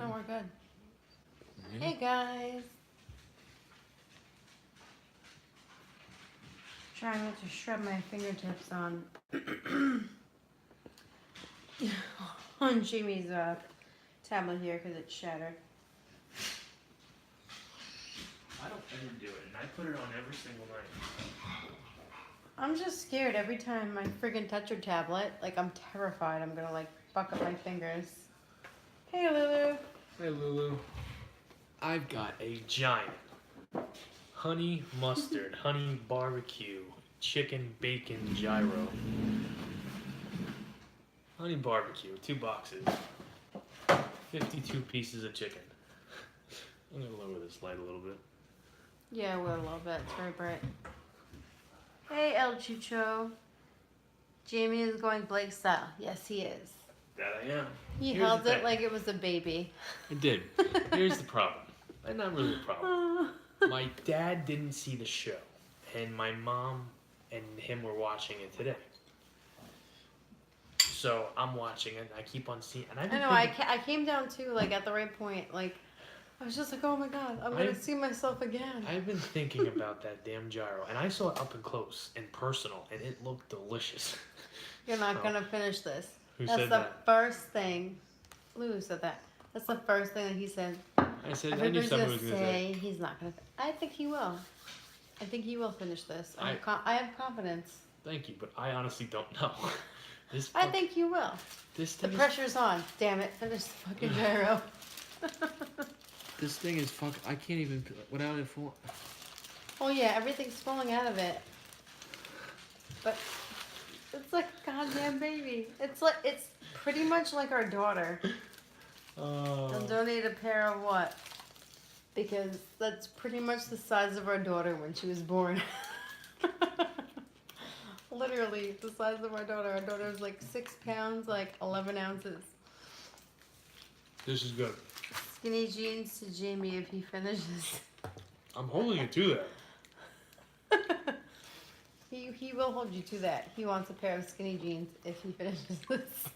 No, we're good. Hey guys. Trying not to shred my fingertips on on Jamie's tablet here because it's shattered. I don't ever do it, and I put it on every single night. I'm just scared every time I friggin' touch your tablet. Like, I'm terrified I'm gonna, like, fuck up my fingers. Hey, Lulu. Hey, Lulu. I've got a giant honey mustard, honey barbecue, chicken bacon gyro. Honey barbecue, 2 boxes, 52 pieces of chicken. I'm gonna lower this light a little bit. Yeah, we're a little bit. It's very bright. Hey, El Chucho. Jamie is going Blake style. Yes, he is. That I am. He Here's held the it thing. like it was a baby. I did. Here's the problem. And not really the problem. My dad didn't see the show, and my mom and him were watching it today. So I'm watching it. I keep on seeing. And I know. I came down too, like at the right point. Like I was just like, oh my god, I'm gonna see myself again. I've been thinking about that damn gyro, and I saw it up and close and personal, and it looked delicious. You're not gonna finish this. Who That's said the that? first thing. Lou said that. That's the first thing that he said. I said I knew Everybody's someone gonna was gonna say he's not gonna. I think he will. I think he will finish this. I have confidence. Thank you, but I honestly don't know. I think you will. The pressure's on. Damn it! Finish the fucking gyro. This thing is fuck. I can't even without it for. Oh yeah, everything's falling out of it. But it's like a goddamn baby. It's pretty much like our daughter. They'll donate a pair of what? Because that's pretty much the size of our daughter when she was born. Literally the size of our daughter. Our daughter was like 6 pounds, like 11 ounces. This is good. Skinny jeans to Jamie if he finishes. I'm holding you to that. He will hold you to that. He wants a pair of skinny jeans if he finishes this.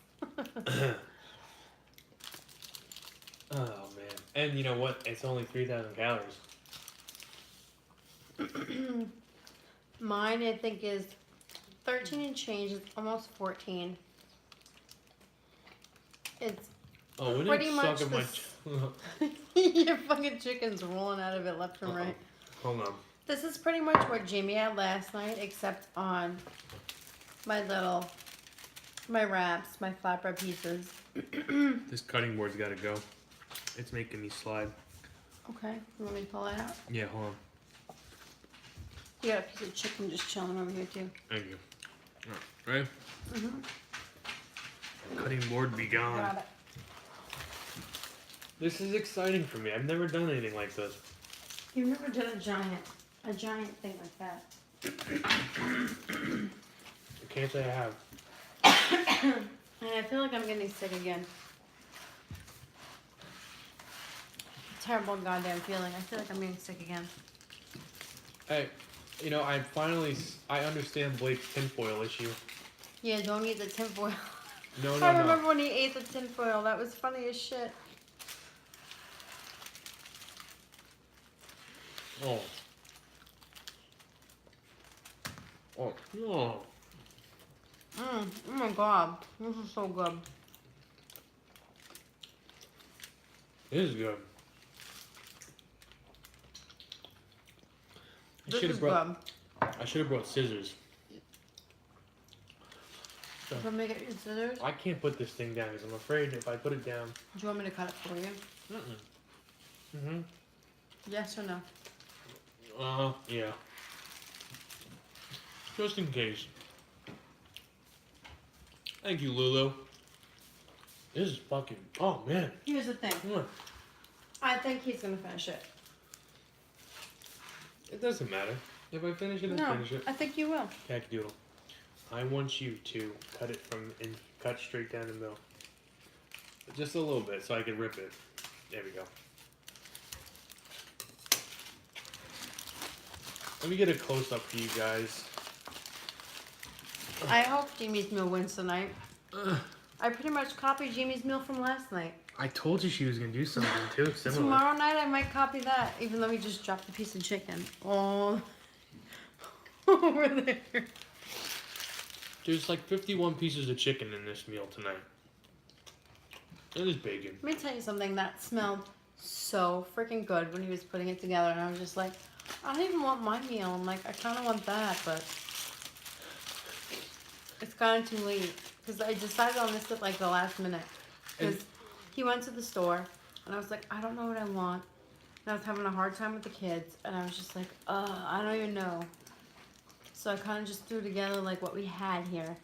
Oh man! And you know what? It's only 3,000 calories. Mine, I think, is 13 and change. It's almost 14. It's pretty much your fucking chicken's rolling out of it left and right. Hold on. This is pretty much what Jamie had last night, except on my wraps, my flatbread pieces. This cutting board's got to go. It's making me slide. Okay, you want me to pull that out? Yeah, hold on. You got a piece of chicken just chilling over here too. Thank you. All right, ready? Cutting board be gone. Got it. This is exciting for me. I've never done anything like this. You've never done a giant thing like that. I can't say I have. And I feel like I'm getting sick again. Terrible goddamn feeling. I feel like I'm getting sick again. Hey, you know, I understand Blake's tinfoil issue. Yeah, don't eat the tinfoil. No. I remember when he ate the tinfoil. That was funny as shit. Oh. Oh. Oh. Oh my god. This is so good. It is good. This is good. I should have brought scissors. You want me to get your scissors? I can't put this thing down because I'm afraid if I put it down. Do you want me to cut it for you? Yes or no? Yeah. Just in case. Thank you, Lulu. This is fucking. Oh man. Here's the thing. I think he's gonna finish it. It doesn't matter. If I finish it, I finish it. I think you will. Doodle. I want you to cut it cut straight down the middle. Just a little bit so I can rip it. There we go. Let me get a close up for you guys. I hope Jimmy's meal wins tonight. I pretty much copied Jamie's meal from last night. I told you she was gonna do something too, similar. Tomorrow night I might copy that, even though we just dropped a piece of chicken all over there. There's like 51 pieces of chicken in this meal tonight. And there's bacon. Let me tell you something that smelled so freaking good when he was putting it together, and I was just like, I don't even want my meal. I'm like, I kind of want that, but it's kind of too late because I decided on this at like the last minute because he went to the store and I was like, I don't know what I want. And I was having a hard time with the kids, and I was just like, I don't even know. So I kind of just threw together like what we had here.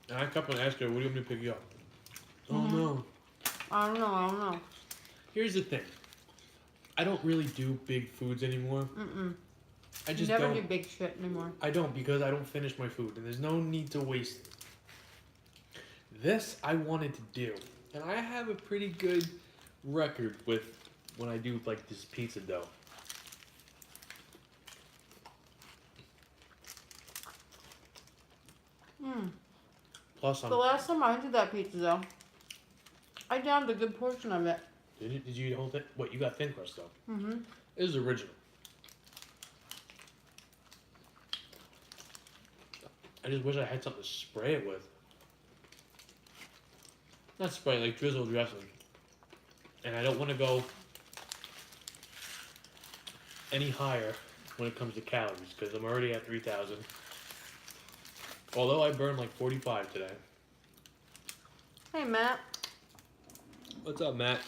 And I kept on asking her, what do you want me to pick you up? Mm-hmm. Oh no. I don't know. Here's the thing. I don't really do big foods anymore. I just never don't do big shit anymore. I don't, because I don't finish my food, and there's no need to waste it. This I wanted to do, and I have a pretty good record with when I do like this pizza dough. Plus, The last time I did that pizza though, I downed a good portion of it. Did you hold it? What, you got thin crust though? Mm-hmm. It was original. I just wish I had something to spray it with. Not spray, like drizzle dressing. And I don't want to go any higher when it comes to calories, because I'm already at 3,000. Although I burned like 45 today. Hey, Matt. What's up, Matt?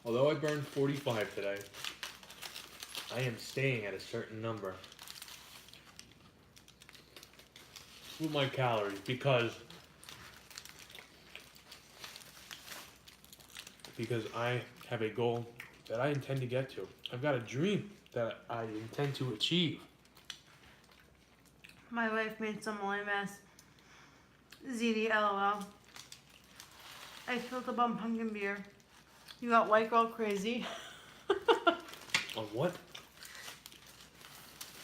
Although I burned 45 today, I am staying at a certain number with my calories because I have a goal that I intend to get to. I've got a dream that I intend to achieve. My wife made some lame ass ZD LOL. I filled up on pumpkin beer. You got white girl crazy. On what?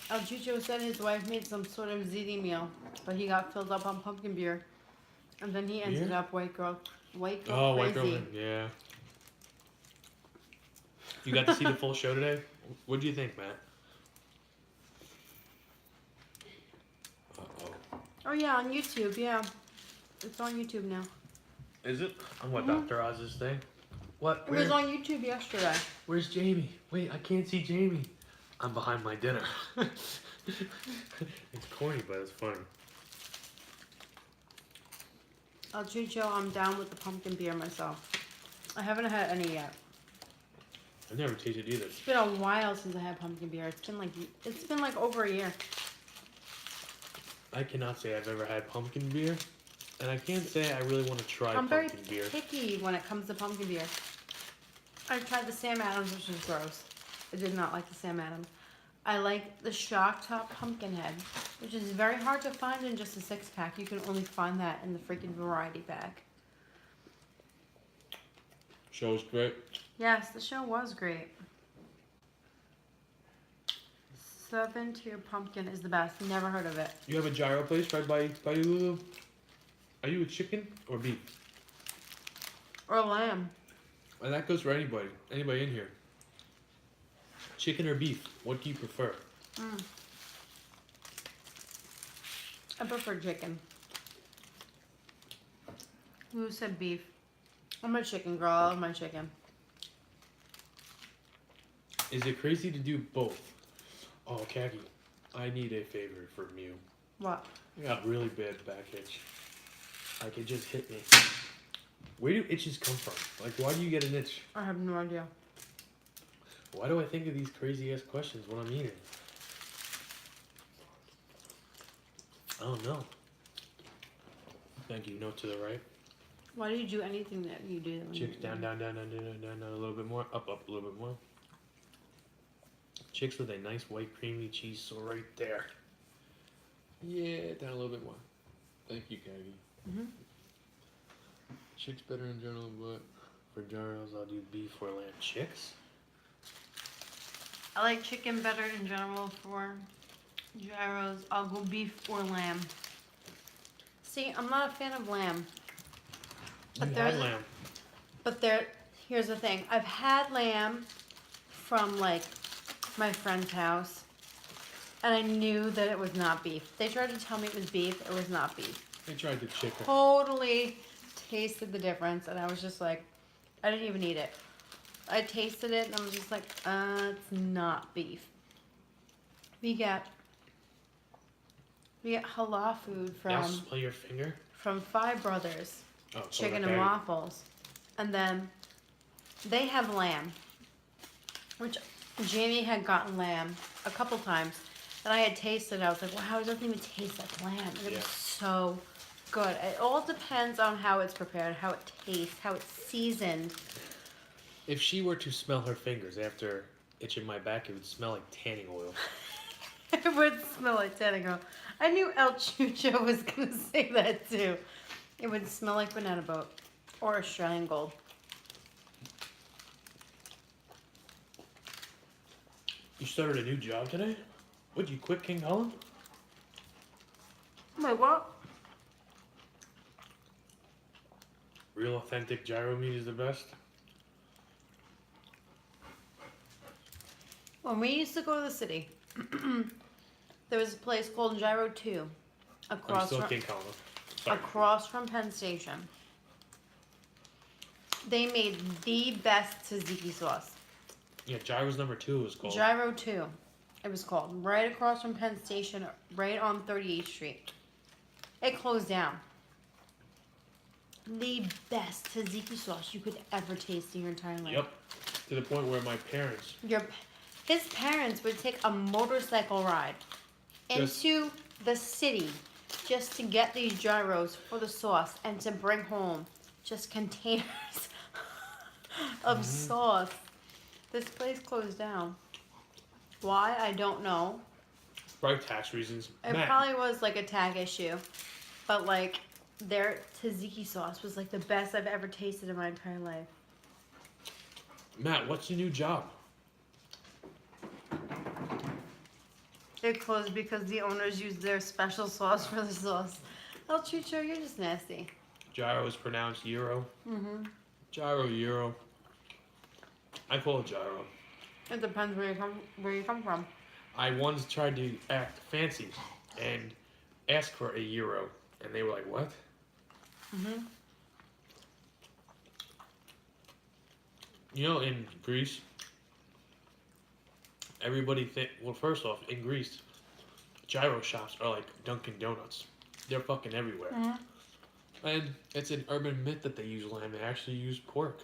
El Chicho said his wife made some sort of ZD meal, but he got filled up on pumpkin beer. And then he ended up white girl crazy. Oh, white girl, yeah. You got to see the full show today? What do you think, Matt? Uh-oh. Oh yeah, on YouTube, yeah. It's on YouTube now. Is it? On what, Dr. Oz's thing? What? It was on YouTube yesterday. Where's Jamie? Wait, I can't see Jamie. I'm behind my dinner. It's corny, but it's funny. El Chicho, I'm down with the pumpkin beer myself. I haven't had any yet. I've never tasted either. It's been a while since I had pumpkin beer. It's been like over a year. I cannot say I've ever had pumpkin beer, and I can't say I really want to try I'm pumpkin beer. very picky when it comes to pumpkin beer. I've tried the Sam Adams, which is gross. I did not like the Sam Adams. I like the Shock Top Pumpkinhead, which is very hard to find in just a 6-pack. You can only find that in the freaking variety pack. Show was great. Yes, the show was great. 7-tier pumpkin is the best. Never heard of it. You have a gyro place right by you, Lulu? Are you a chicken or beef? Or lamb. And that goes for anybody in here. Chicken or beef? What do you prefer? I prefer chicken. Who said beef? I'm a chicken girl. I love my chicken. Is it crazy to do both? Oh, Khaki, I need a favor from you. What? I got really bad back itch. Like, it just hit me. Where do itches come from? Like, why do you get an itch? I have no idea. Why do I think of these crazy ass questions when I'm eating? I don't know. Thank you. Note to the right. Why do you do anything that you do? Chicks down, a little bit more. Up, a little bit more. Chicks with a nice white creamy cheese so right there. Yeah, down a little bit more. Thank you, Kagi. Chicks better in general, but for gyros, I'll do beef or lamb. Chicks? I like chicken better in general. For gyros, I'll go beef or lamb. See, I'm not a fan of lamb. You had lamb. But here's the thing. I've had lamb from like my friend's house, and I knew that it was not beef. They tried to tell me it was beef. It was not beef. They tried the chicken. Totally tasted the difference, and I was just like, I didn't even eat it. I tasted it, and I was just like, it's not beef. We get halal food Yes, play your finger. from Five Brothers, Oh, chicken and waffles, and then they have lamb, which Jamie had gotten lamb a couple times, and I had tasted it. I was like, wow, it doesn't even taste like lamb. And it was so good. It all depends on how it's prepared, how it tastes, how it's seasoned. If she were to smell her fingers after itching my back, it would smell like tanning oil. It would smell like tanning oil. I knew El Chucho was going to say that too. It would smell like banana boat or Australian gold. You started a new job today? Would you quit King Holland? Wait, what? Real authentic gyro meat is the best. When we used to go to the city, there was a place called Gyro 2 across King Holland. Sorry. across from Penn Station. They made the best tzatziki sauce. Yeah, Gyro's number 2 was called. Gyro 2, it was called. Right across from Penn Station, right on 38th Street. It closed down. The best tzatziki sauce you could ever taste in your entire life. Yep. To the point where my parents... His parents would take a motorcycle ride into the city just to get these gyros for the sauce and to bring home just containers of sauce. This place closed down. Why? I don't know. Probably tax reasons. It probably was like a tag issue. But like their tzatziki sauce was like the best I've ever tasted in my entire life. Matt, what's your new job? It closed because the owners used their special sauce for the sauce. El Chucho, you're just nasty. Gyro is pronounced gyro. Mm-hmm. Gyro, gyro. I call it gyro. It depends where you come from. I once tried to act fancy and ask for a euro, and they were like, "What?" Mm-hmm. You know, in Greece, everybody well, first off, in Greece, gyro shops are like Dunkin' Donuts. They're fucking everywhere. Mm-hmm. And it's an urban myth that they use lamb. They actually use pork.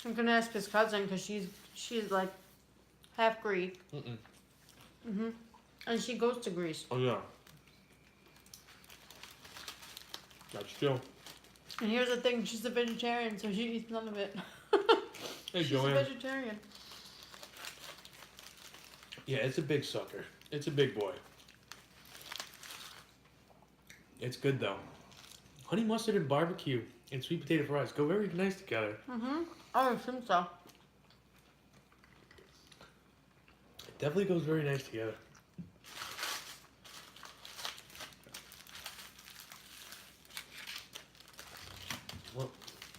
I'm gonna ask his cousin because she's like half Greek. Mm-mm. And she goes to Greece. Oh, yeah. That's true. And here's the thing, she's a vegetarian, so she eats none of it. Hey, she's Joanne. a vegetarian. Yeah, it's a big sucker. It's a big boy. It's good, though. Honey mustard and barbecue and sweet potato fries go very nice together. Mm-hmm. I would think so. It definitely goes very nice together. Well,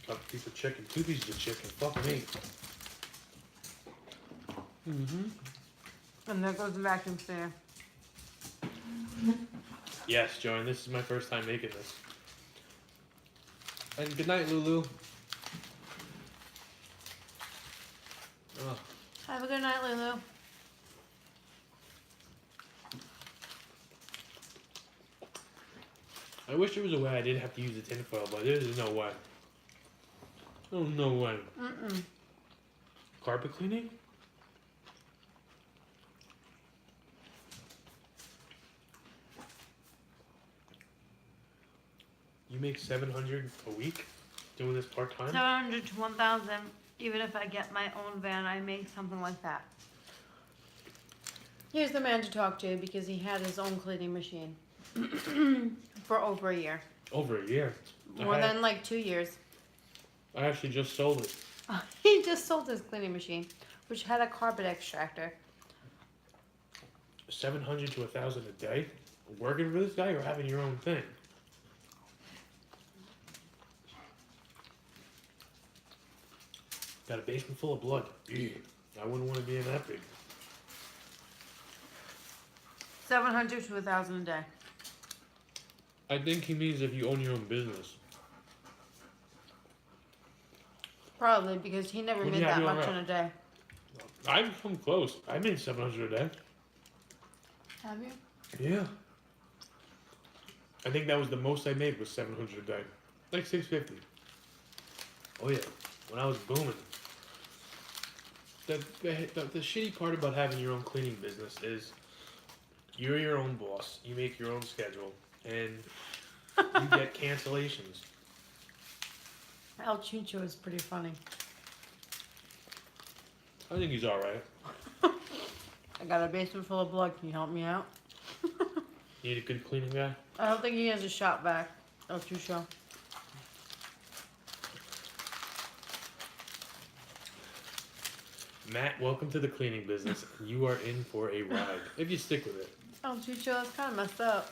got a piece of chicken. 2 pieces of chicken. Fuck me. And there goes the vacuum cleaner. Yes, Joanne, this is my first time making this. And good night, Lulu. Oh. Have a good night, Lulu. I wish there was a way I didn't have to use the tinfoil, but there's no way. Oh, no way. Mm-mm. Carpet cleaning? You make $700 a week doing this part-time? 700 to 1,000. Even if I get my own van, I make something like that. Here's the man to talk to because he had his own cleaning machine for over a year. Over a year. More than like 2 years. I actually just sold it. He just sold his cleaning machine, which had a carpet extractor. 700 to 1,000 a day working for this guy or having your own thing? Got a basement full of blood. Yeah, I wouldn't want to be in that big. 700 to 1,000 a day. I think he means if you own your own business. Probably because he never When made you have that your own much route. in a day. I've come close. I made 700 a day. Have you? Yeah. I think that was the most I made was 700 a day. Like 650. Oh yeah. When I was booming. The shitty part about having your own cleaning business is you're your own boss. You make your own schedule. And you get cancellations. El Chicho is pretty funny. I think he's alright. I got a basement full of blood. Can you help me out? You need a good cleaning guy? I don't think he has a shop vac. El Chicho. Matt, welcome to the cleaning business. You are in for a ride. If you stick with it. El Chicho, that's kind of messed up.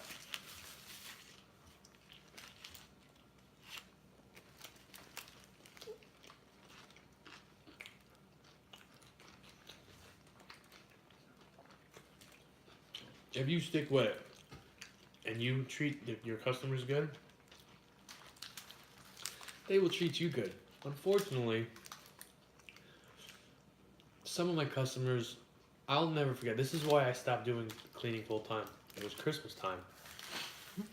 If you stick with it and you treat your customers good, they will treat you good. Unfortunately, some of my customers, I'll never forget. This is why I stopped doing cleaning full time. It was Christmas time.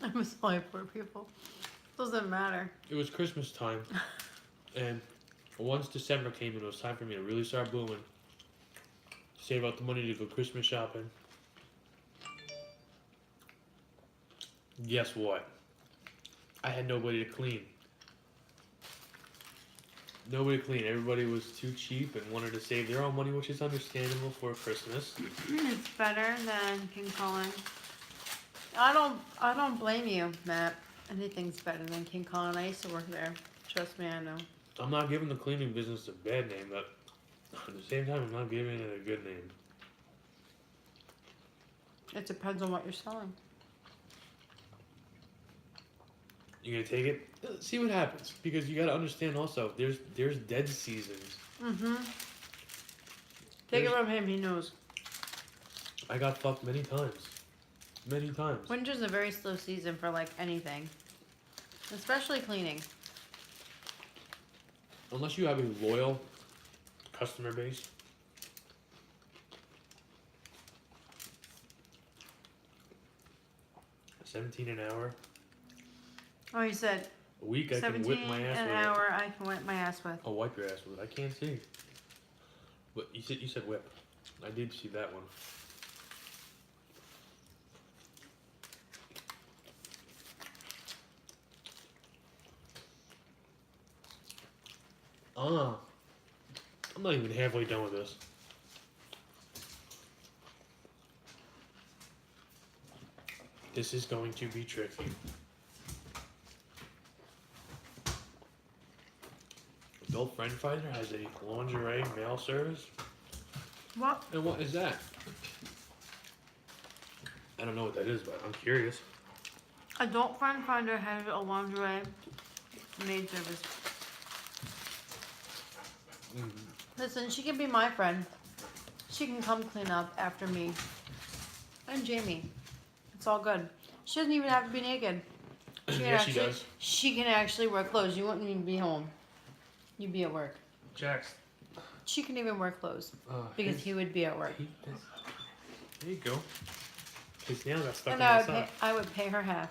I'm sorry, poor people. Doesn't matter. It was Christmas time. And once December came and it was time for me to really start booming, save up the money to go Christmas shopping. Guess what? I had nobody to clean. Nobody to clean. Everybody was too cheap and wanted to save their own money, which is understandable for Christmas. It's better than King Kong. I don't blame you, Matt. Anything's better than King Kong. I used to work there. Trust me, I know. I'm not giving the cleaning business a bad name, but at the same time, I'm not giving it a good name. It depends on what you're selling. You gonna take it? See what happens, because you gotta understand also. There's dead seasons. Mm-hmm. Take it from him. He knows. I got fucked many times. Many times. Winter's a very slow season for like anything, especially cleaning. Unless you have a loyal customer base. $17 an hour. Oh, you said A week I can 17 whip my ass an with hour. I can whip my ass with. it. I'll wipe your ass with it. I can't see. But you said whip. I did see that one. I'm not even halfway done with this. This is going to be tricky. Adult Friend Finder has a lingerie mail service. What? And what is that? I don't know what that is, but I'm curious. Adult Friend Finder has a lingerie maid service. Listen, she can be my friend. She can come clean up after me. And Jamie. It's all good. She doesn't even have to be naked. Yes, she does. She can actually wear clothes. You wouldn't even be home. You'd be at work. Jax. She can even wear clothes. Because he would be at work. There you go. His nail got stuck And on the side. I would pay her half.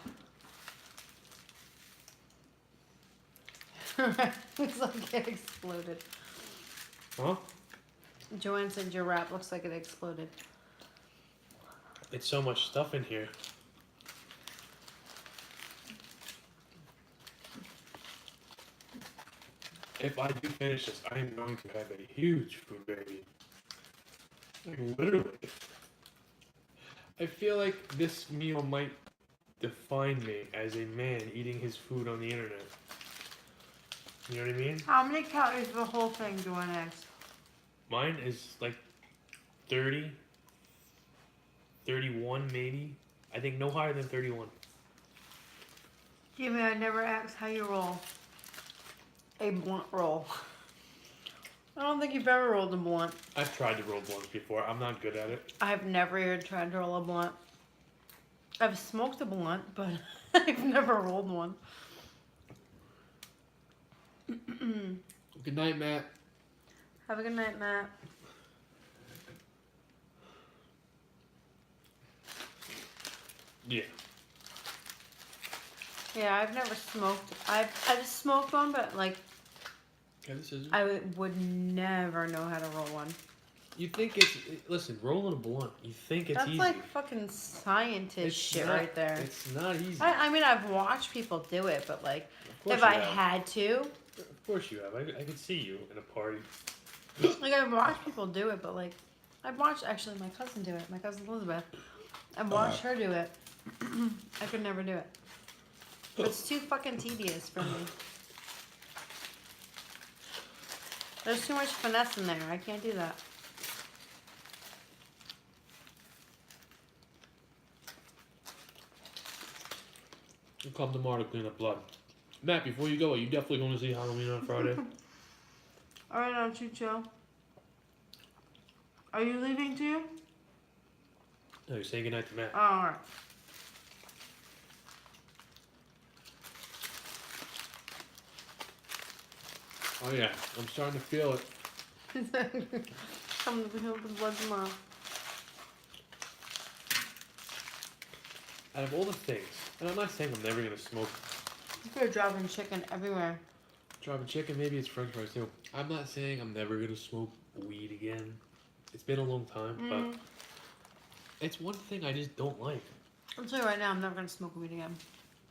Looks like it exploded. Huh? Joanne said your wrap looks like it exploded. It's so much stuff in here. If I do finish this, I am going to have a huge food baby. Like, literally. I feel like this meal might define me as a man eating his food on the internet. You know what I mean? How many calories for the whole thing, Joanne asked? Mine is like 30 31 maybe. I think no higher than 31. Jimmy, I never asked how you roll a blunt roll. I don't think you've ever rolled a blunt. I've tried to roll blunts before. I'm not good at it. I've never even tried to roll a blunt. I've smoked a blunt, but I've never rolled one. Good night, Matt. Have a good night, Matt. Yeah. Yeah, I've never smoked. I've smoked one, but like Okay, the scissors. I would never know how to roll one. You think it's listen, rolling a blunt. You think it's That's easy. like fucking scientist It's shit not- right there. It's not easy. I mean, I've watched people do it, but like, Of course if you I have. had to, Of course you have. I could see you in a party. like I've watched people do it, but like, I've watched actually my cousin do it. My cousin Elizabeth. I've watched her do it. I could never do it. It's too fucking tedious for me. There's too much finesse in there. I can't do that. I'll come tomorrow to clean up blood. Matt, before you go, are you definitely going to see Halloween on Friday? Alright, now Chicho. Are you leaving too? No, you're saying goodnight to Matt. Oh, alright. Oh yeah, I'm starting to feel it. Come to the blood tomorrow. Out of all the things, and I'm not saying I'm never going to smoke You're dropping chicken everywhere. dropping chicken, maybe it's french fries too. I'm not saying I'm never going to smoke weed again. It's been a long time, but it's one thing I just don't like. I'll tell you right now, I'm never gonna smoke weed again.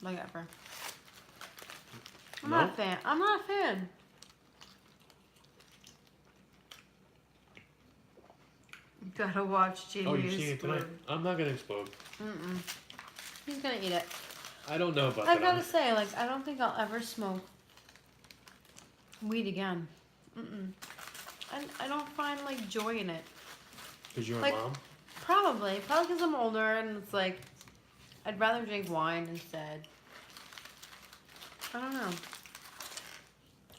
Like ever. I'm No? not a fan. I'm not a fan. Gotta watch Jamie. Oh, you're seeing it tonight? I'm not going to explode. He's gonna eat it. I don't know about I've that. gotta say, like, I don't think I'll ever smoke weed again. I don't find like joy in it. Because you're like- a mom? Probably because I'm older and it's like I'd rather drink wine instead. I don't know.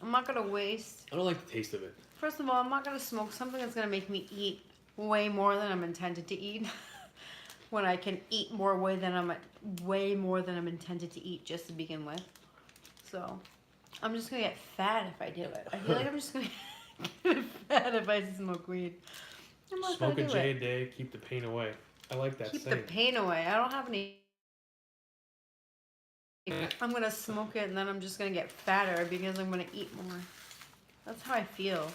I'm not gonna waste. I don't like the taste of it. First of all, I'm not gonna smoke something that's gonna make me eat way more than I'm intended to eat. When I can eat way more than I'm intended to eat just to begin with. So I'm just gonna get fat if I do it. I feel like I'm just gonna get fat if I smoke weed. I'm not Smoke a gonna do J it. a day, keep the pain away. I like that Keep saying. the pain away. I don't have any. I'm gonna smoke it and then I'm just gonna get fatter because I'm gonna eat more. That's how I feel.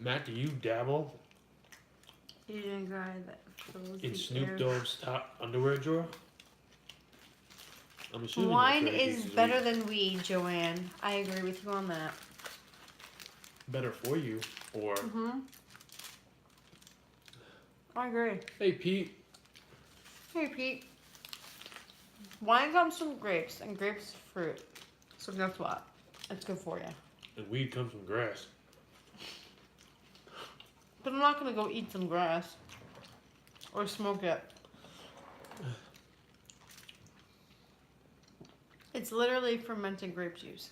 Matt, do you dabble Asian guy that fills in the Snoop air. Dogg's top underwear drawer? I'm assuming Wine that's where he is keeps his better weed. than weed, Joanne. I agree with you on that. Better for you. Or, I agree. hey, Pete. Hey, Pete. Wine comes from grapes, and grapes is fruit. So guess what? It's good for you. And weed comes from grass. But I'm not gonna go eat some grass or smoke it. It's literally fermented grape juice.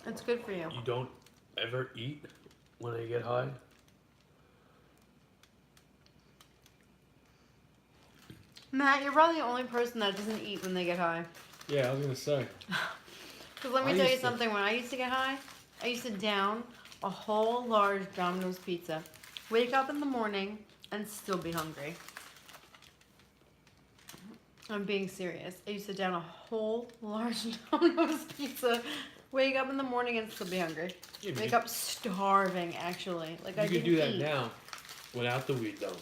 It's good for you. You don't ever eat when I get high? Matt, you're probably the only person that doesn't eat when they get high. Yeah, I was going to say. Because let me I tell you used to- something. When I used to get high, I used to down a whole large Domino's pizza, wake up in the morning, and still be hungry. I'm being serious. I used to down a whole large Domino's pizza, wake up in the morning, and still be hungry. Yeah, but Wake you, up starving, actually. Like I you could didn't do that eat. now without the weed, though.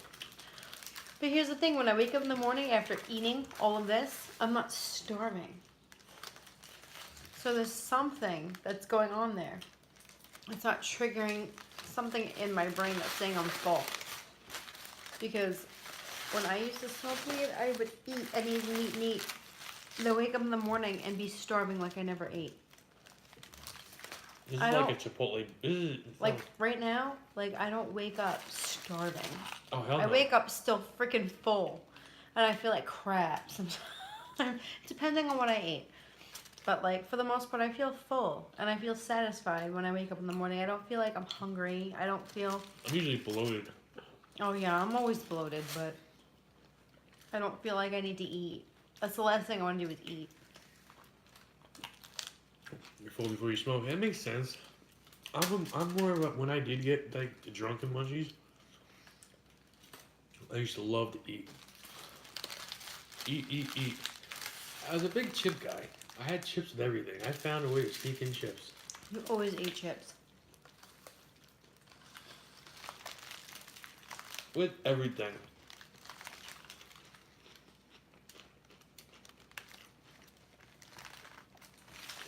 But here's the thing: when I wake up in the morning after eating all of this, I'm not starving. So there's something that's going on there. It's not triggering something in my brain that's saying I'm full. Because when I used to smoke weed, I would eat and eat and eat and eat. And then wake up in the morning and be starving like I never ate. This I is like a don't- Chipotle. Like right now, like I don't wake up starving. Oh hell no. I wake up still freaking full, and I feel like crap sometimes, depending on what I ate. But like for the most part, I feel full and I feel satisfied when I wake up in the morning. I don't feel like I'm hungry. I don't feel. I'm usually bloated. Oh yeah, I'm always bloated, but I don't feel like I need to eat. That's the last thing I want to do is eat. You're full before you smoke. That makes sense. I'm more of a, when I did get like the drunken munchies, I used to love to eat. Eat. I was a big chip guy. I had chips with everything. I found a way to sneak in chips. You always eat chips. With everything.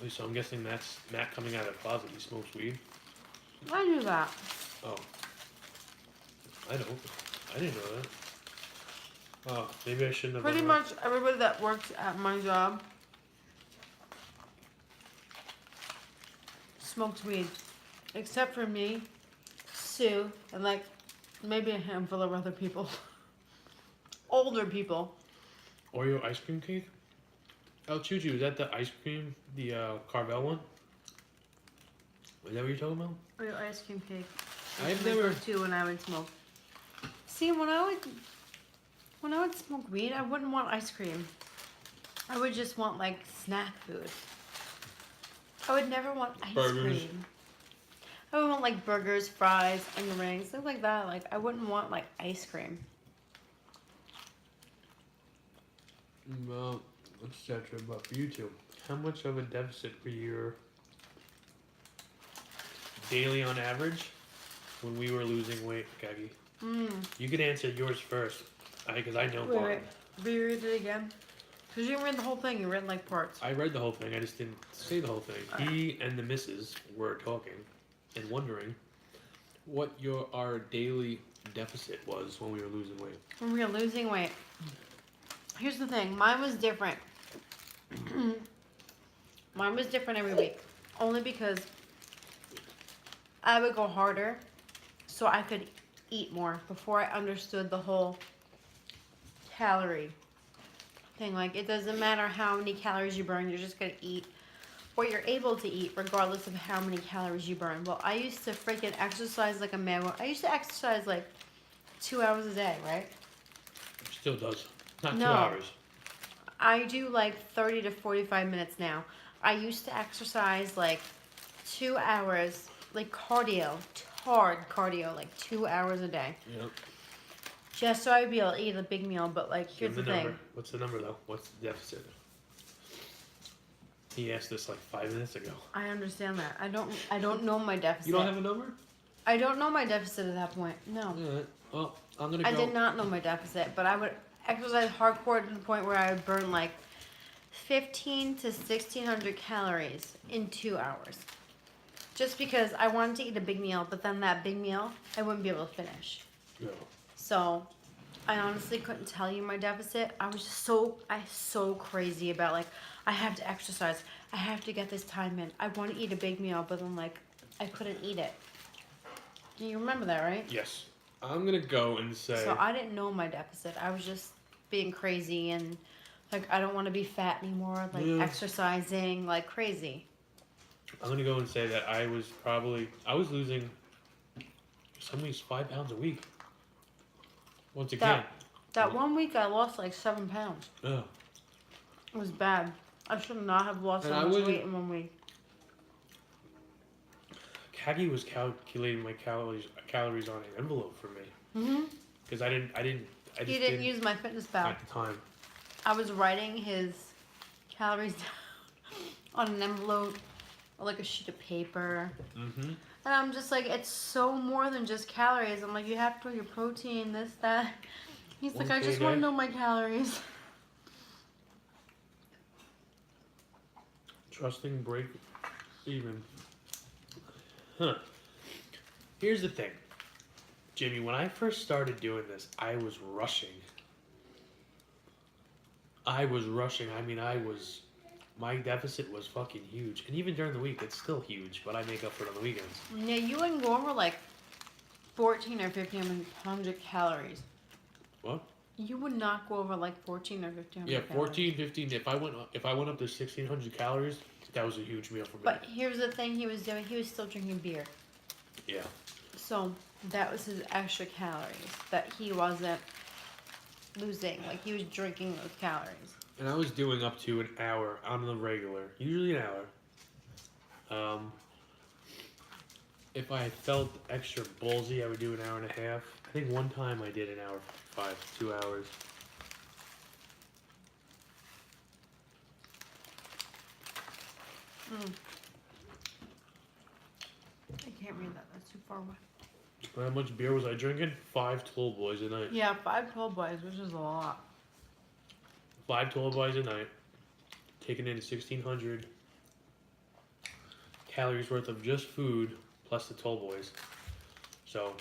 So I'm guessing that's Matt coming out of the closet. He smokes weed. I knew that. Oh. I don't. I didn't know that. Oh, maybe I shouldn't have. Pretty done much everybody that works at my job smokes weed, except for me, Sue, and like maybe a handful of other people. Older people. that. Oreo ice cream cake? El Chuchu, is that the ice cream? The Carvel one? Is that what you're talking about? Real ice cream cake. I've That's my never. go-to when I would smoke. See, when I would smoke weed, I wouldn't want ice cream. I would just want like snack food. I would never want ice Burgers. cream. I would want like burgers, fries, onion rings, things like that. Like I wouldn't want like ice cream. Well, etc. But for you two, how much of a deficit were you daily on average when we were losing weight, Gaggy? You can answer yours first, because I know mine. Wait. Reread it again. Because you didn't read the whole thing, you read like parts. I read the whole thing, I just didn't say the whole thing. He and the missus were talking and wondering what our daily deficit was when we were losing weight. When we were losing weight. Here's the thing, mine was different. Mine was different every week. Only because I would go harder so I could eat more before I understood the whole calorie thing. Like, it doesn't matter how many calories you burn, you're just going to eat what you're able to eat regardless of how many calories you burn. Well, I used to freaking exercise like a man. I used to exercise like 2 hours a day, right? Still does. Not No. 2 hours. I do like 30 to 45 minutes now. I used to exercise like 2 hours, like cardio, hard cardio, like 2 hours a day. Yep. Just so I'd be able to eat a big meal. But like, here's Give the him thing. number. What's the number though? What's the deficit? He asked this like 5 minutes ago. I understand that. I don't know my deficit. You don't have a number? I don't know my deficit at that point. No. Alright. Well, I'm gonna go. I did not know my deficit, but I would exercise hardcore to the point where I would burn like 15 to 1600 calories in 2 hours. Just because I wanted to eat a big meal, but then that big meal I wouldn't be able to finish. No. So I honestly couldn't tell you my deficit. I was just so crazy about like, I have to exercise. I have to get this time in. I want to eat a big meal, but then like, I couldn't eat it. You remember that, right? Yes. I'm gonna go and say. So I didn't know my deficit. I was just being crazy and like, I don't want to be fat anymore. Like exercising like crazy. I'm gonna go and say that I was losing some weeks 5 pounds a week. Once again. That 1 week I lost like 7 pounds. Yeah. It was bad. I should not have lost And so I much wasn't- weight in 1 week. Kagi was calculating my calories on an envelope for me. Mhm. Because I just He didn't use my fitness pal. at the time. I was writing his calories down on an envelope or like a sheet of paper. Mm-hmm. And I'm just like, it's so more than just calories. I'm like, you have to put your protein, this, that. He's like, I just want to know my calories. Trusting break even. Huh. Here's the thing. Jimmy, when I first started doing this, I was rushing. I mean, I was my deficit was fucking huge. And even during the week, it's still huge, but I make up for it on the weekends. Yeah, you wouldn't go over like 14 or 1500 calories. What? You would not go over like 14 or 1500 Yeah, calories. 14, 15. If I went up to 1600 calories, that was a huge meal for me. But here's the thing he was doing. He was still drinking beer. Yeah. So that was his extra calories that he wasn't losing. Like he was drinking those calories. And I was doing up to an hour on the regular, usually an hour. If I felt extra ballsy, I would do an hour and a half. I think one time I did an hour 5, 2 hours. I can't read that. That's too far away. How much beer was I drinking? 5 tall boys a night. Yeah, 5 12 boys, which is a lot. 5 tall boys a night. Taking in 1600 calories worth of just food plus the tall boys. So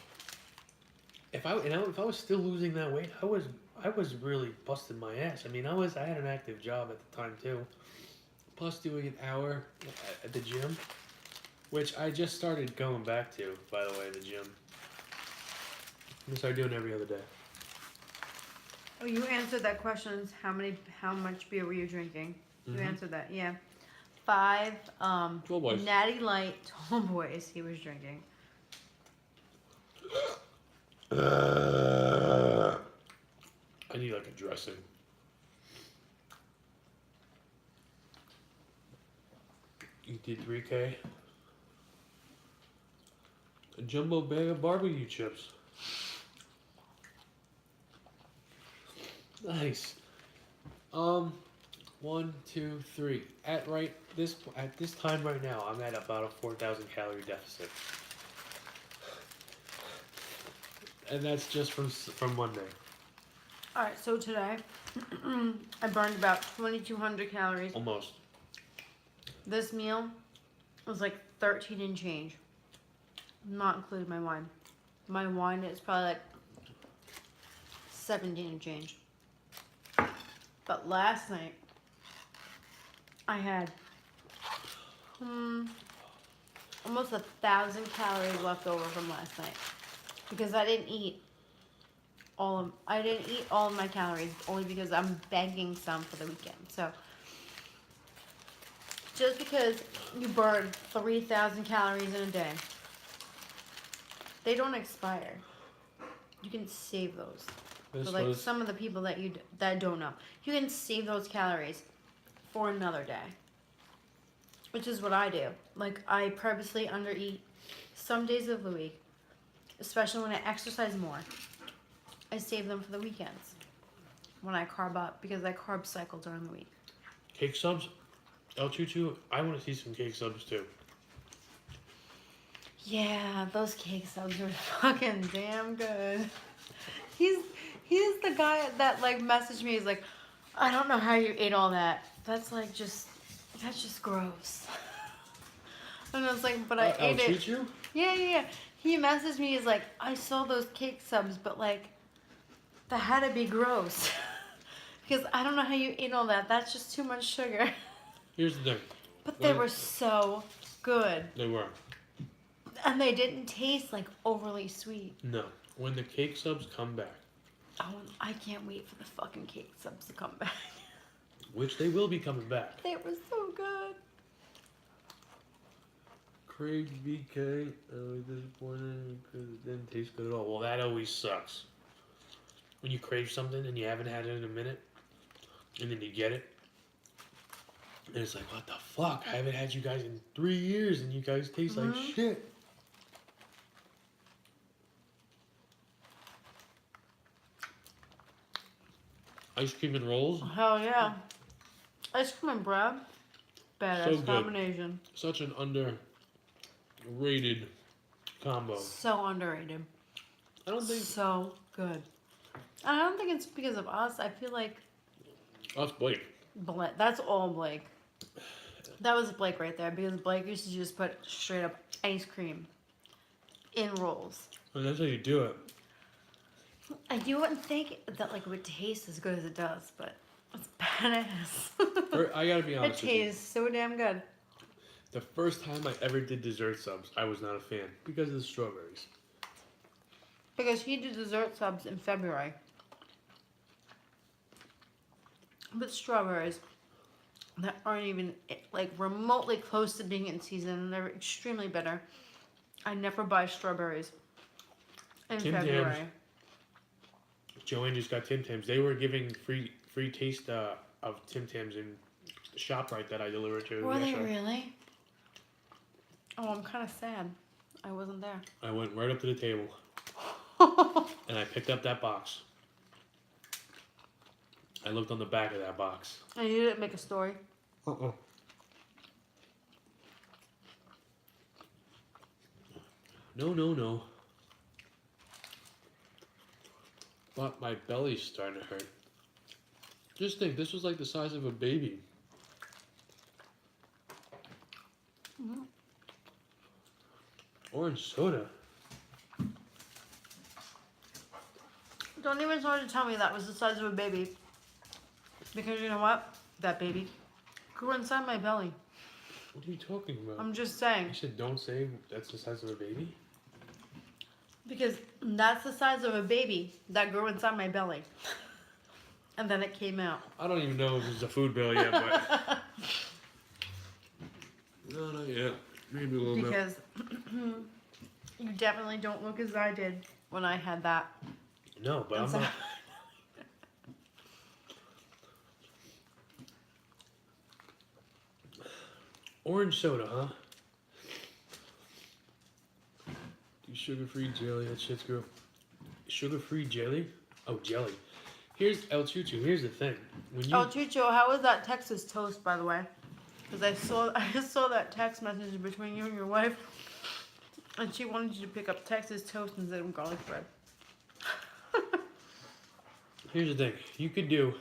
if I was still losing that weight, I was really busting my ass. I mean, I had an active job at the time too. Plus doing an hour at the gym, which I just started going back to, by the way, the gym. I'm gonna start doing it every other day. Oh, you answered that question. How much beer were you drinking? You answered that. Yeah. 5 Tall boys. Natty Light tall boys he was drinking. I need like a dressing. You did 3K. A jumbo bag of barbecue chips. Nice. 1, 2, 3. At this time right now, I'm at about a 4,000 calorie deficit, and that's just from Monday. All right, so today I burned about 2,200 calories. Almost. This meal was like 13 and change, not including my wine. My wine is probably like 17 and change. But last night I had almost 1,000 calories left over from last night because I didn't eat all of my calories only because I'm banking some for the weekend. So just because you burn 3,000 calories in a day, they don't expire. You can save those. For like some of the people that don't know, you can save those calories for another day, which is what I do. Like I purposely undereat some days of the week, especially when I exercise more. I save them for the weekends when I carb up because I carb cycle during the week. Cake subs, El Chuchu. I want to see some cake subs too. Yeah, those cake subs are fucking damn good. He's the guy that like messaged me. He's like, I don't know how you ate all that. That's just gross. And I was like, but I ate it. You? Yeah. He messaged me. He's like, I saw those cake subs, but like, that had to be gross. Because I don't know how you ate all that. That's just too much sugar. Here's the thing. But they were so good. They were. And they didn't taste like overly sweet. No. When the cake subs come back. Oh, I can't wait for the fucking cake subs to come back. Which they will be coming back. They were so good. Craig BK, I was disappointed because it didn't taste good at all. Well, that always sucks. When you crave something and you haven't had it in a minute, and then you get it, and it's like, what the fuck? I haven't had you guys in 3 years, and you guys taste like shit. Ice cream and rolls. Hell yeah. Ice cream and bread. Badass So good. combination. Such an underrated combo. So underrated. I don't think So good. I don't think it's because of us. I feel like us, Blake. That's all Blake. That was Blake right there because Blake used to just put straight up ice cream in rolls. And that's how you do it. And you wouldn't think that like it would taste as good as it does, but It's badass. I gotta be It honest with you. tastes so damn good. The first time I ever did dessert subs, I was not a fan because of the strawberries. Because he did dessert subs in February. With strawberries that aren't even like remotely close to being in season, and they're extremely bitter. I never buy strawberries in Tim February. Tams. Joanne just got Tim Tams. They were giving free taste of Tim Tams in the ShopRite that I delivered to. Were they really? Oh, I'm kind of sad. I wasn't there. I went right up to the table and I picked up that box. I looked on the back of that box. And you didn't make a story? No. But my belly's starting to hurt. Just think, this was like the size of a baby. Mm-hmm. Orange soda. Don't even try to tell me that was the size of a baby. Because you know what? That baby grew inside my belly. What are you talking about? I'm just saying. You said don't say that's the size of a baby? Because that's the size of a baby that grew inside my belly. And then it came out. I don't even know if it's a food bill yet, but... No, not yet. Maybe a little bit. Because you definitely don't look as I did when I had that. No, but I'm not... Orange soda, huh? Do sugar-free jelly, that shit's good. Sugar-free jelly? Oh, jelly. Here's El Chucho. Here's the thing. When you... Oh, Chucho, how was that Texas toast, by the way? Because I just saw that text message between you and your wife, and she wanted you to pick up Texas toast instead of garlic bread. Here's the thing. You could do...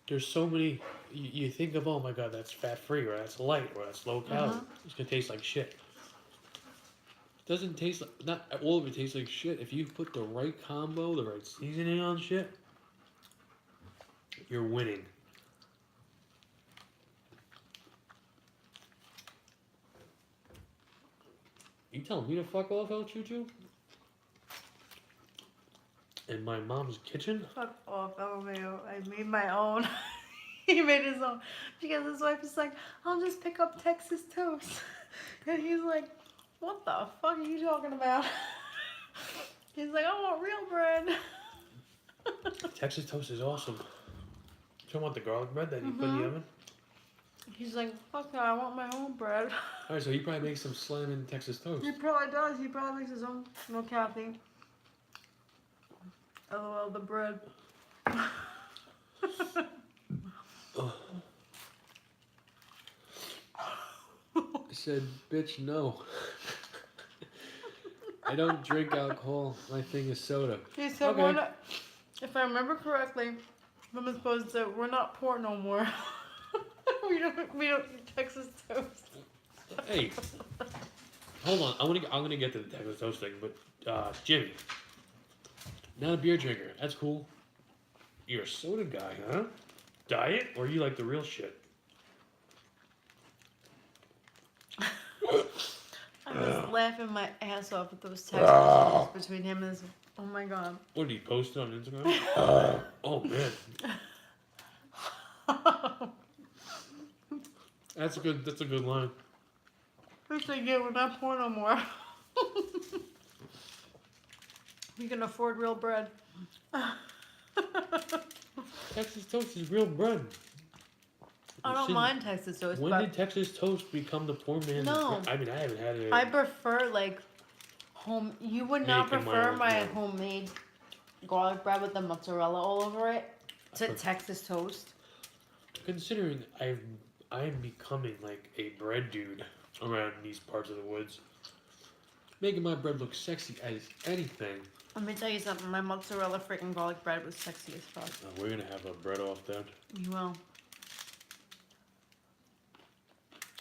There's so many... You think of, oh my god, that's fat-free, or that's light, or that's low-calorie. It's going to taste like shit. It doesn't taste like... Not all of it tastes like shit. If you put the right combo, the right seasoning on shit, you're winning. You telling me to fuck off, El Chucho? In my mom's kitchen? Fuck off, LMAO. I made my own. He made his own. Because his wife is like, I'll just pick up Texas toast. And he's like, what the fuck are you talking about? He's like, I want real bread. Texas toast is awesome. You want the garlic bread that you put in the oven? He's like, fuck that, I want my own bread. Alright, so he probably makes some slamming Texas toast. He probably does. He probably makes his own. No, Kathy. LOL, the bread. I said, bitch, no. I don't drink alcohol. My thing is soda. He said, Okay. we're not, if I remember correctly, Mama's supposed to, we're not poor no more. we don't eat Texas toast. Hey, hold on. I'm gonna get to the Texas toast thing, but Jimmy, not a beer drinker. That's cool. You're a soda guy, huh? Diet, or you like the real shit? I was laughing my ass off at those text messages between him and his. Oh my god. What did he post it on Instagram? Oh man, that's a good line. He said, yeah, we're not poor no more. We can afford real bread. Texas toast is real bread. I don't mind Texas toast, When but did Texas toast become the poor man's No. bread? I mean, I haven't had it. I prefer like home. You would not Making my prefer own my bread. homemade garlic bread with the mozzarella all over it to Texas toast. Considering I'm becoming like a bread dude around these parts of the woods, making my bread look sexy as anything. Let me tell you something. My mozzarella freaking garlic bread was sexy as fuck. We're gonna have a bread off then. You will.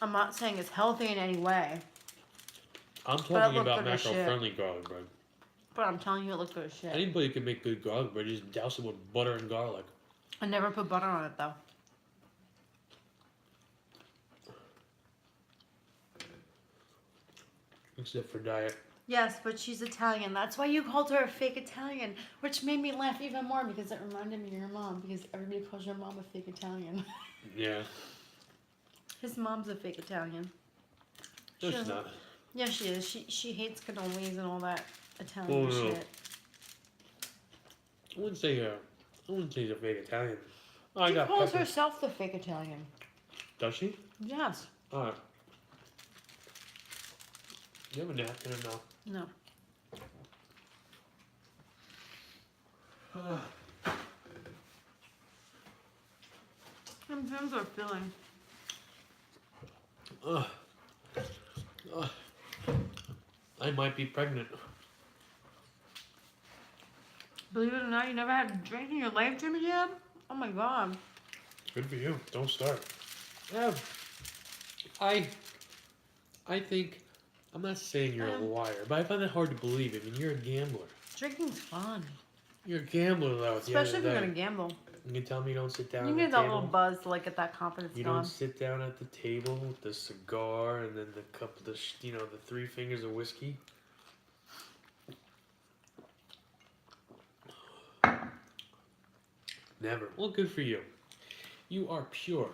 I'm not saying it's healthy in any way, I'm it talking looked about good as shit. macro-friendly garlic bread. but I'm telling you, it looked good as shit. Anybody can make good garlic bread. Just douse it with butter and garlic. I never put butter on it though. Except for diet. Yes, but she's Italian. That's why you called her a fake Italian, which made me laugh even more because it reminded me of your mom, because everybody calls your mom a fake Italian. Yeah. His mom's a fake Italian. No, she's not. Yeah, she is. She hates cannolis and all that Italian shit. I wouldn't say she's a fake Italian. Oh, She calls herself the fake Italian. Does she? Yes. Alright. Do you have a napkin or no? No. Sometimes I'm feeling. I might be pregnant. Believe it or not, you never had a drink in your life, Jimmy Jam? Oh my god. Good for you. Don't start. Yeah. I think, I'm not saying you're a liar, but I find that hard to believe. I mean, you're a gambler. Drinking's fun. You're a gambler, though. Especially if you're gonna gamble. You can tell me you don't sit down You at need the that table. little buzz to like get that confidence You going. don't sit down at the table with the cigar and then the cup of the 3 fingers of whiskey. Never. Well, good for you. You are pure.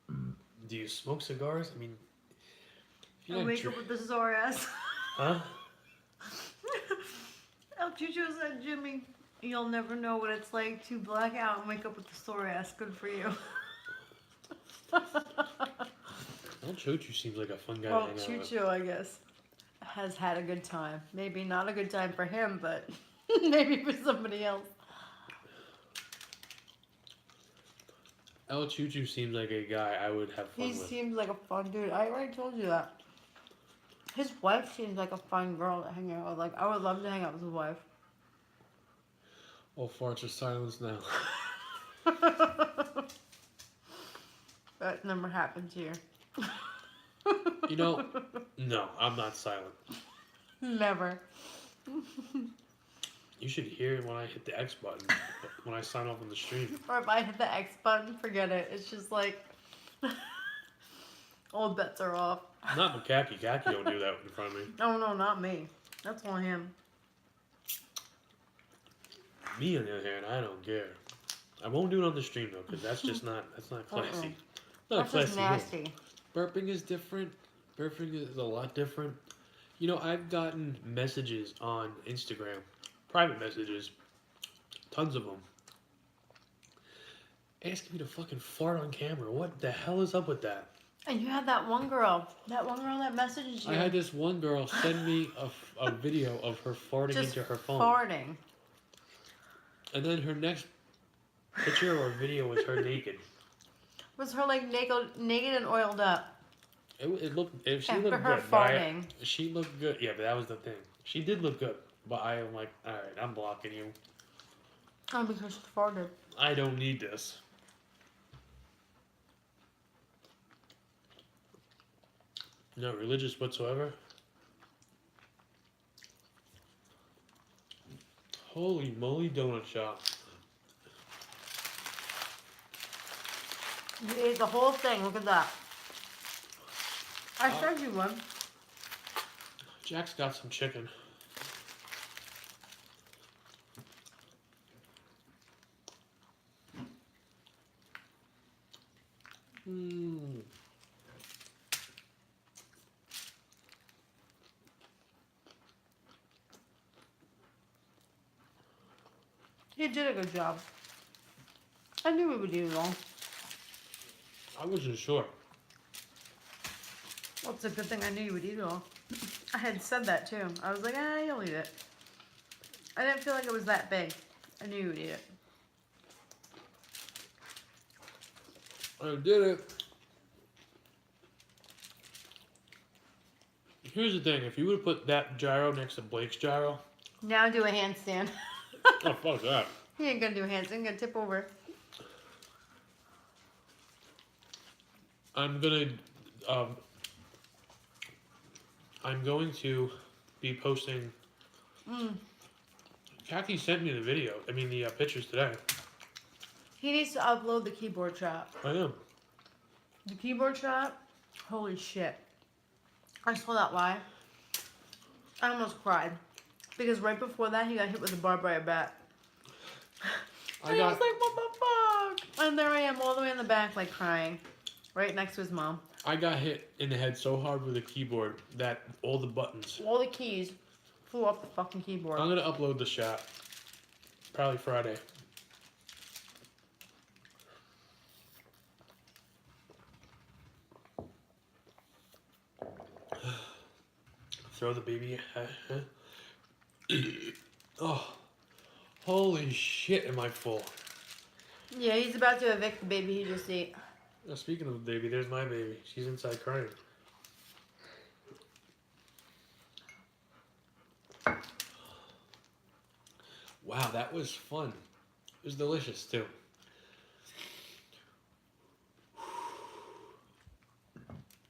Do you smoke cigars? I mean, if you I wake up with the sore ass. Huh? El Chucho said, Jimmy, you'll never know what it's like to black out and wake up with a sore ass. Good for you. El Chucho seems like a fun guy Well, to hang out with. Chucho, I guess, has had a good time. Maybe not a good time for him, but maybe for somebody else. El Chucho seems like a guy I would have fun He with. seems like a fun dude. I already told you that. His wife seems like a fun girl to hang out with. Like, I would love to hang out with his wife. All farts are silence now. That never happened to you. You know, no, I'm not silent. Never. You should hear when I hit the X button when I sign off on the stream. Or if I hit the X button, forget it. It's just like all bets are off. Not Macaque. Kaki don't do that in front of me. Oh no, not me. That's on him. Me, on the other hand, I don't care. I won't do it on the stream though, because that's not classy. Not That's just classy. nasty. Burping is different. Burping is a lot different. You know, I've gotten messages on Instagram, private messages, tons of them, asking me to fucking fart on camera. What the hell is up with that? And you had that one girl that messaged you. I had this one girl send me a video of her farting just into her phone. farting. And then her next picture or video was her naked. Was her like naked and oiled up? She looked After good. her farting. She looked good. Yeah, but that was the thing. She did look good. But I am like, all right, I'm blocking you. Oh, because she farted. I don't need this. Not religious whatsoever. Holy moly, donut shop. You ate the whole thing. Look at that. I showed you one. Jack's got some chicken. Mmm. You did a good job. I knew we would do wrong. I wasn't sure. Well, it's a good thing I knew you would eat it all. I had said that too. I was like, you'll eat it. I didn't feel like it was that big. I knew you would eat it. I did it. Here's the thing. If you would have put that gyro next to Blake's gyro. Now do a handstand. Oh, fuck that. He ain't gonna do a handstand. He's gonna tip over. I'm going to be posting. Kaki sent me the video. I mean the pictures today. He needs to upload the keyboard shot. I am. The keyboard shot? Holy shit. I saw that live. I almost cried. Because right before that, he got hit with a barbed wire bat. And he was like, what the fuck? And there I am all the way in the back, like crying. Right next to his mom. I got hit in the head so hard with a keyboard that all the buttons. All the keys flew off the fucking keyboard. I'm going to upload the shot. Probably Friday. Throw the baby. Oh, holy shit! Am I full? Yeah, he's about to evict the baby he just ate. Now, speaking of the baby, there's my baby. She's inside crying. Wow, that was fun. It was delicious too.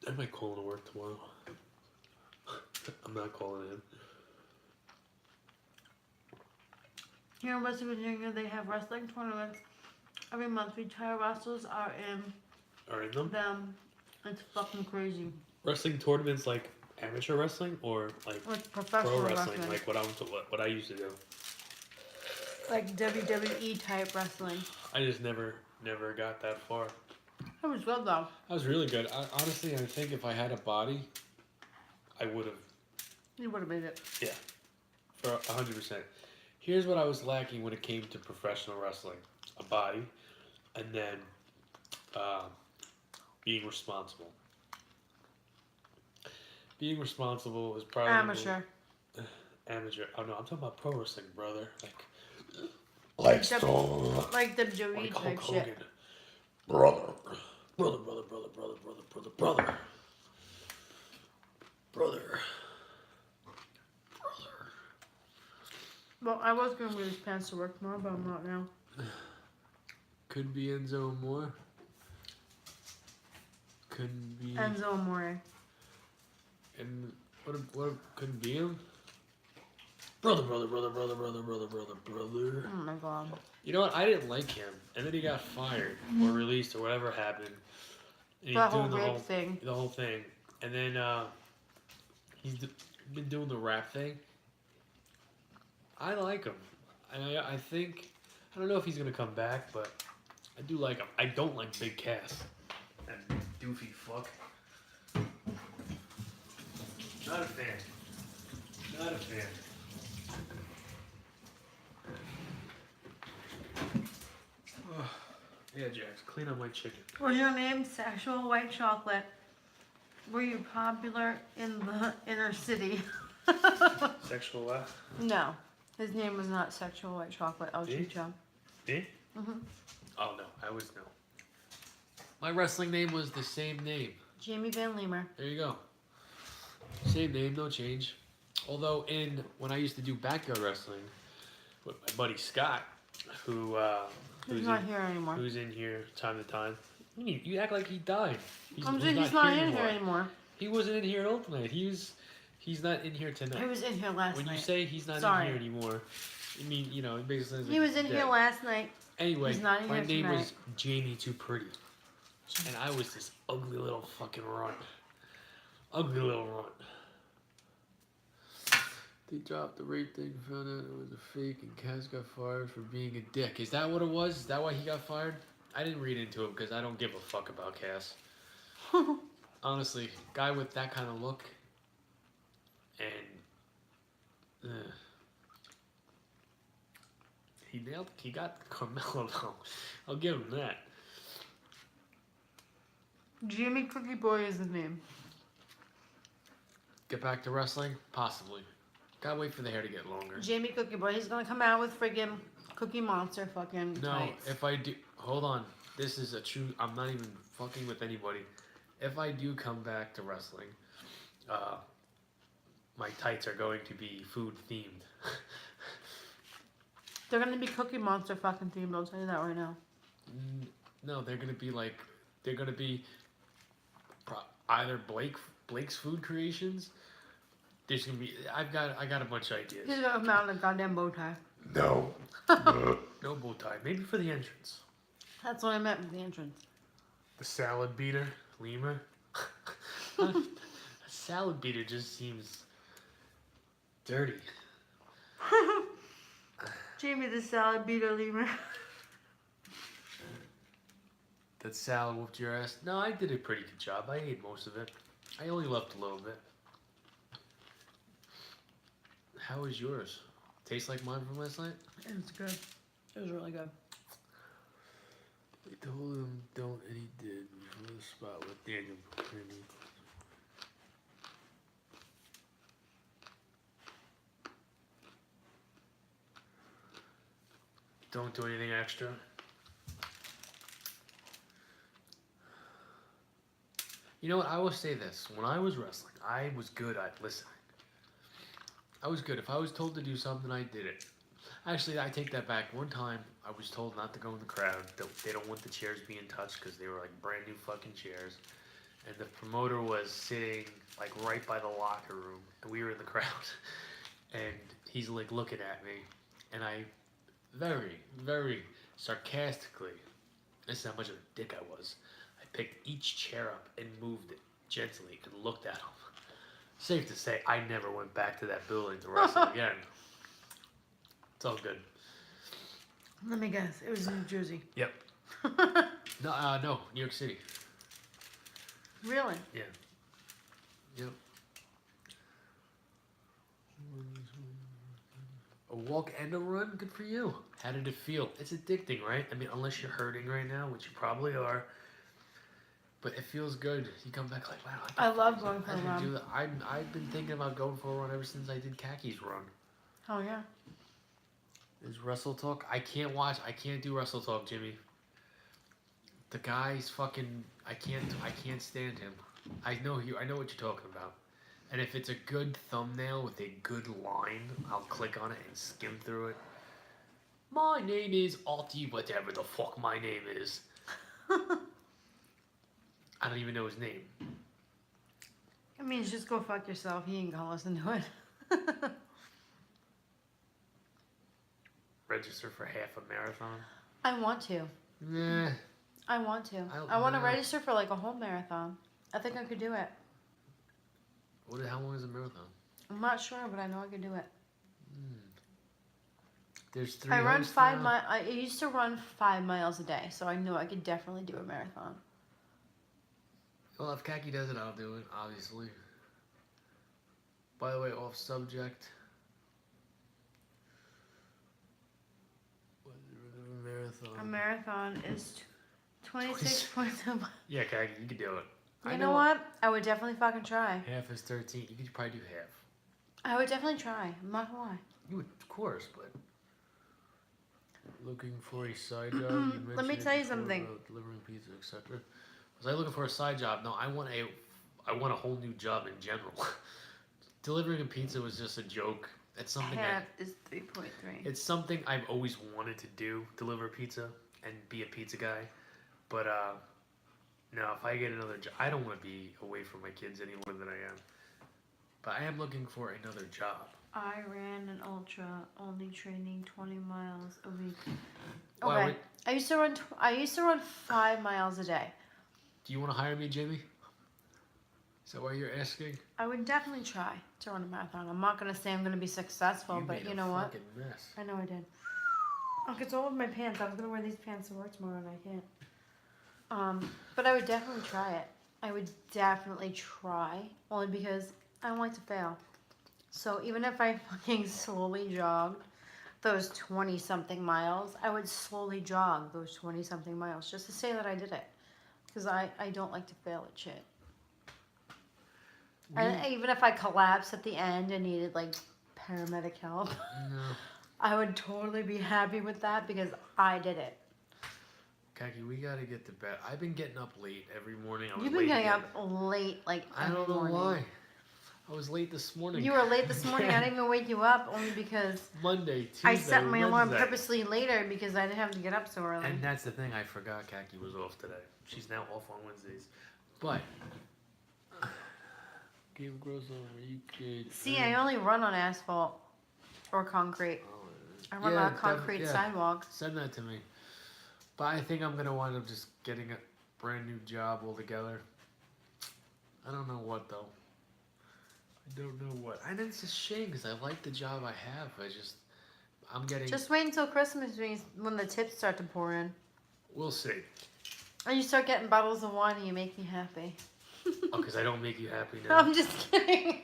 I might call into work tomorrow. I'm not calling in. Here in West Virginia, they have wrestling tournaments. Every month, retired wrestlers are in them. It's fucking crazy. Wrestling tournaments like amateur wrestling or like It's professional pro wrestling, like what I used to do. Like WWE type wrestling. I just never got that far. That was good though. I was really good. Honestly, I think if I had a body, I would have. You would have made it. Yeah, for 100%. Here's what I was lacking when it came to professional wrestling: a body, and then being responsible. Being responsible is probably Amateur. Amateur. Oh no, I'm talking about pro wrestling, brother. Like WWE WWE type shit. Brother. Well, I was going to wear these pants to work tomorrow, but I'm not now. Could be Enzo Amore. Couldn't be. Enzo Amore. And what couldn't be him? Brother. Oh my god. You know what? I didn't like him, and then he got fired or released or whatever happened. And he's The whole doing the rape thing. The whole thing, and then he's been doing the rap thing. I like him, and I think I don't know if he's gonna come back, but I do like him. I don't like Big Cass. That doofy fuck. Not a fan. Not a fan. Yeah, Jax, clean up my chicken. Was your name Sexual White Chocolate? Were you popular in the inner city? Sexual what? No. His name was not Sexual White Chocolate. El Chicho. Me? Mm-hmm. Oh, no. I always know. My wrestling name was the same name. Jamie Van Leemer. There you go. Same name, no change. Although when I used to do backyard wrestling with my buddy Scott, Who's not here anymore. Who's in here time to time. You act like he died. He's not in here anymore. He wasn't in here at all tonight. He's not in here tonight. He was in here last night. When you say he's not in here anymore, you mean, it basically says he was in here last night. Anyway, he's not in my here name tonight. was Jamie Too Pretty. And I was this ugly little fucking runt. Ugly little runt. They dropped the rape thing, found out it was a fake, and Kaz got fired for being a dick. Is that what it was? Is that why he got fired? I didn't read into it because I don't give a fuck about Kaz. Honestly, guy with that kind of look, and he got Carmelo though. I'll give him that. Jimmy Cookie Boy is the name. Get back to wrestling? Possibly. Gotta wait for the hair to get longer. Jamie Cookie Boy. He's gonna come out with friggin' Cookie Monster fucking tights. If I do... Hold on. This is a true... I'm not even fucking with anybody. If I do come back to wrestling, my tights are going to be food themed. They're gonna be Cookie Monster fucking themed, I'll tell you that right now. No, they're gonna be like... They're gonna be... either Blake's Food Creations... There's gonna be. I got a bunch of ideas. He's gonna come out in a goddamn bow tie. No. No bow tie. Maybe for the entrance. That's what I meant with the entrance. The salad beater, Lima. A salad beater just seems dirty. Jamie, the salad beater lemur. That salad whooped your ass. No, I did a pretty good job. I ate most of it. I only left a little bit. How was yours? Taste like mine from last night? It was good. It was really good. We told him don't, and he did. Before the spot with Daniel. Don't do anything extra. You know what? I will say this. When I was wrestling, I was good at listening. I was good. If I was told to do something, I did it. Actually, I take that back. One time, I was told not to go in the crowd. They don't want the chairs being touched because they were like brand new fucking chairs. And the promoter was sitting like right by the locker room. And we were in the crowd. And he's like looking at me. And I very, very sarcastically, this is how much of a dick I was. I picked each chair up and moved it gently and looked at him. Safe to say, I never went back to that building to wrestle again. It's all good. Let me guess. It was in New Jersey. Yep. No, New York City. Really? Yeah. Yep. A walk and a run? Good for you. How did it feel? It's addicting, right? I mean, unless you're hurting right now, which you probably are. But it feels good. You come back like, wow. I love going for a run. Do that. I've been thinking about going for a run ever since I did Kaki's run. Oh, yeah. Is Wrestle Talk? I can't do Wrestle Talk, Jimmy. The guy's fucking. I can't stand him. I know what you're talking about. And if it's a good thumbnail with a good line, I'll click on it and skim through it. My name is Alti, whatever the fuck my name is. I don't even know his name. I mean, just go fuck yourself. He ain't gonna listen to it. Register for half a marathon? I want to. Nah. I want to. I want to register for like a whole marathon. I think I could do it. How long is a marathon? I'm not sure, but I know I could do it. There's 3 I run hosts 5 now? miles. I used to run 5 miles a day, so I knew I could definitely do a marathon. Well, if Kaki does it, I'll do it, obviously. By the way, off subject. Marathon. A marathon is 26.2 miles. Yeah, Kaki, you can do it. You know what? I would definitely fucking try. Half is 13. You could probably do half. I would definitely try. I'm not gonna lie. You would, of course, but looking for a side job. Let me tell you something. Delivering pizza, etc. Was I looking for a side job? No, I want a whole new job in general. Delivering a pizza was just a joke. It's something. Half is 3.3. It's something I've always wanted to do. Deliver pizza and be a pizza guy, but no, if I get another job, I don't want to be away from my kids any more than I am. But I am looking for another job. I ran an ultra, only training 20 miles a week. Wow, Okay, I used to run 5 miles a day. Do you want to hire me, Jamie? Is that why you're asking? I would definitely try to run a marathon. I'm not gonna say I'm gonna be successful, but you know what? Mess. I know I did. Oh, it's all over my pants. I was gonna wear these pants to work tomorrow and I can't. But I would definitely try it. I would definitely try, only because I don't like to fail. So even if I fucking slowly jogged those 20-something miles, I would slowly jog those 20-something miles just to say that I did it. Because I don't like to fail at shit. And even if I collapsed at the end and needed like paramedic help, no. I would totally be happy with that because I did it. Kaki, we gotta get to bed. I've been getting up late every morning. You've been getting up late, like I don't know why. I was late this morning. You were late this morning. I didn't even wake you up only because Monday, Tuesday, I set my alarm Wednesday. purposely later because I didn't have to get up so early. And that's the thing. I forgot Kaki was off today. She's now off on Wednesdays. But Game grows on you could. See, I only run on asphalt or concrete. I run on a concrete sidewalk. Send that to me. But I think I'm gonna wind up just getting a brand new job altogether. I don't know what though. I don't know what. And it's a shame because I like the job I have. I'm getting. Just wait until Christmas when the tips start to pour in. We'll see. And you start getting bottles of wine and you make me happy. Oh, because I don't make you happy now. I'm just kidding.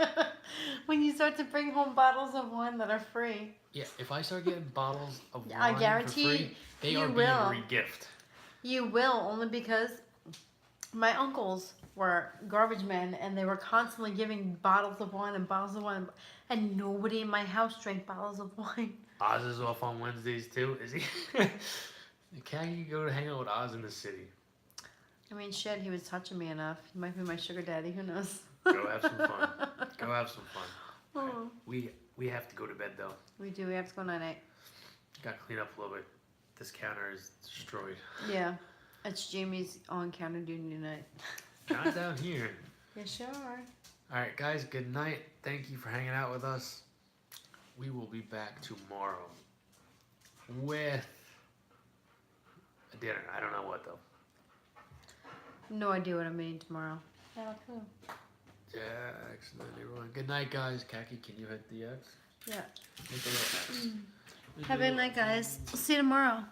When you start to bring home bottles of wine that are free. Yeah, if I start getting bottles of wine I guarantee for free, they are being re-gift. You will, only because my uncles were garbage men and they were constantly giving bottles of wine and nobody in my house drank bottles of wine. Oz is off on Wednesdays too, is he? Can you go to hang out with Oz in the city? I mean, shit, he was touching me enough. He might be my sugar daddy. Who knows? Go have some fun. Go have some fun. Oh. We have to go to bed though. We do. We have to go night-night. Got to clean up a little bit. This counter is destroyed. Yeah. It's Jamie's on counter duty tonight. Not down here. Yeah, sure. All right, guys. Good night. Thank you for hanging out with us. We will be back tomorrow with a dinner. I don't know what though. No idea what I'm eating tomorrow. Yeah, cool. Yeah, excellent, everyone. Good night, guys. Khaki, can you hit the X? Yeah. Hit the little X. Have a good night, guys. We'll see you tomorrow.